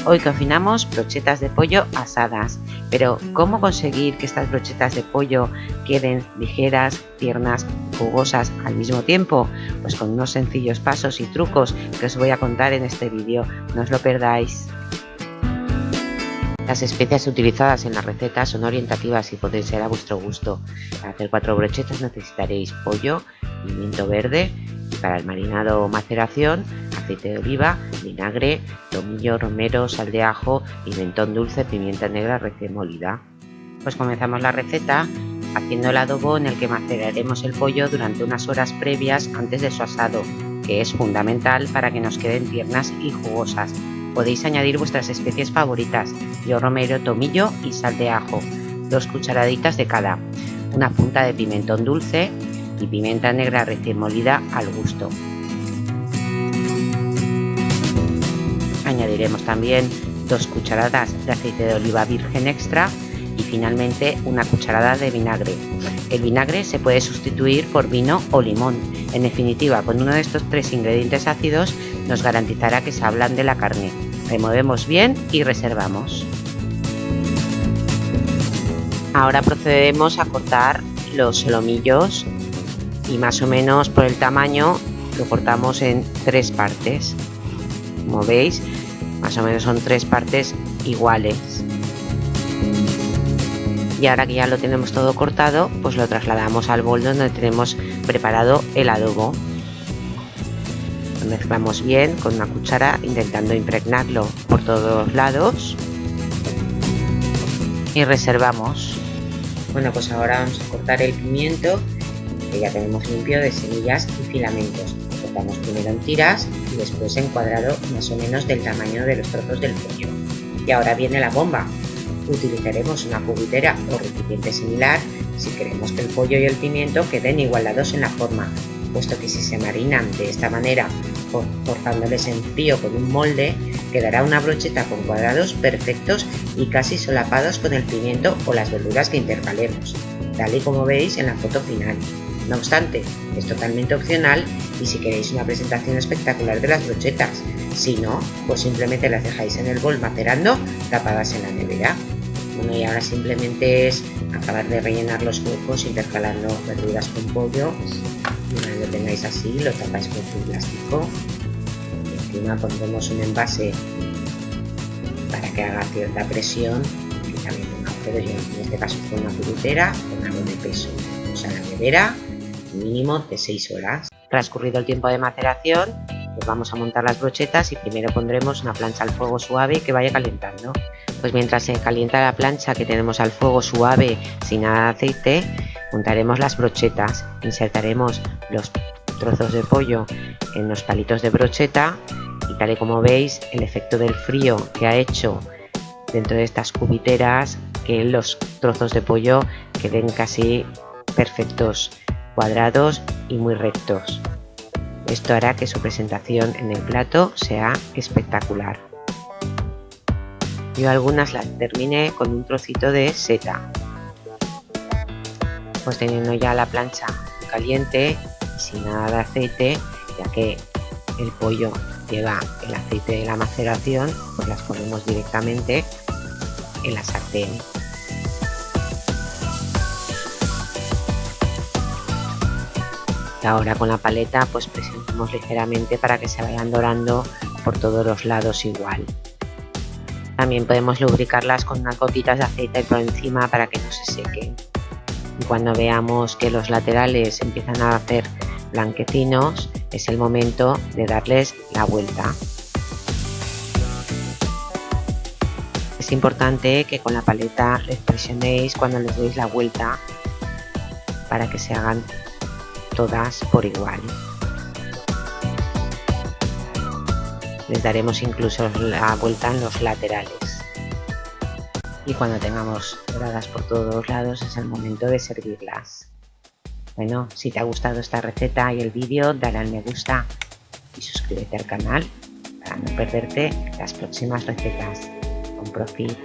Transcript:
Hoy cocinamos brochetas de pollo asadas, pero ¿cómo conseguir que estas brochetas de pollo queden ligeras, tiernas, jugosas al mismo tiempo? Pues con unos sencillos pasos y trucos que os voy a contar en este vídeo, no os lo perdáis. Las especias utilizadas en la receta son orientativas y pueden ser a vuestro gusto. Para hacer 4 brochetas necesitaréis pollo, pimiento verde y para el marinado o maceración, aceite de oliva, vinagre, tomillo, romero, sal de ajo, pimentón dulce, pimienta negra recién molida. Pues comenzamos la receta haciendo el adobo en el que maceraremos el pollo durante unas horas previas antes de su asado, que es fundamental para que nos queden tiernas y jugosas. Podéis añadir vuestras especies favoritas, yo romero, tomillo y sal de ajo, 2 cucharaditas de cada, una punta de pimentón dulce y pimienta negra recién molida al gusto. Añadiremos también 2 cucharadas de aceite de oliva virgen extra y finalmente una cucharada de vinagre. El vinagre se puede sustituir por vino o limón. En definitiva, con uno de estos 3 ingredientes ácidos nos garantizará que se ablande la carne. Removemos bien y reservamos. Ahora procederemos a cortar los solomillos y más o menos por el tamaño lo cortamos en 3 partes. Como veis, más o menos son 3 partes iguales. Y ahora que ya lo tenemos todo cortado, pues lo trasladamos al bol donde tenemos preparado el adobo. Lo mezclamos bien con una cuchara, intentando impregnarlo por todos los lados y reservamos. Bueno, pues ahora vamos a cortar el pimiento que ya tenemos limpio de semillas y filamentos. Lo cortamos primero en tiras y después en cuadrado más o menos del tamaño de los trozos del pollo. Y ahora viene la bomba. Utilizaremos una cubitera o recipiente similar si queremos que el pollo y el pimiento queden igualados en la forma, puesto que si se marinan de esta manera, forzándoles en frío con un molde, quedará una brocheta con cuadrados perfectos y casi solapados con el pimiento o las verduras que intercalemos, tal y como veis en la foto final. No obstante, es totalmente opcional y si queréis una presentación espectacular de las brochetas, si no, pues simplemente las dejáis en el bol macerando, tapadas en la nevera. Bueno, y ahora simplemente es acabar de rellenar los huecos intercalando verduras con pollo. Y una vez lo tengáis así, lo tapáis con un plástico. Y encima pondremos un envase para que haga cierta presión, que también un agujero, yo en este caso fue una cubitera con algo de peso. O sea, la nevera mínimo de 6 horas. Transcurrido el tiempo de maceración, pues vamos a montar las brochetas y primero pondremos una plancha al fuego suave que vaya calentando. Pues mientras se calienta la plancha que tenemos al fuego suave sin nada de aceite, montaremos las brochetas, insertaremos los trozos de pollo en los palitos de brocheta y tal y como veis el efecto del frío que ha hecho dentro de estas cubiteras que los trozos de pollo queden casi perfectos, cuadrados y muy rectos. Esto hará que su presentación en el plato sea espectacular. Yo algunas las terminé con un trocito de seta. Pues teniendo ya la plancha caliente y sin nada de aceite, ya que el pollo lleva el aceite de la maceración, pues las ponemos directamente en la sartén. Ahora con la paleta pues presionamos ligeramente para que se vayan dorando por todos los lados igual. También podemos lubricarlas con unas gotitas de aceite por encima para que no se sequen. Y cuando veamos que los laterales empiezan a hacer blanquecinos, es el momento de darles la vuelta. Es importante que con la paleta les presionéis cuando les deis la vuelta para que se hagan todas por igual. Les daremos incluso la vuelta en los laterales. Y cuando tengamos doradas por todos lados es el momento de servirlas. Bueno, si te ha gustado esta receta y el vídeo, dale al me gusta y suscríbete al canal para no perderte las próximas recetas. Con profit.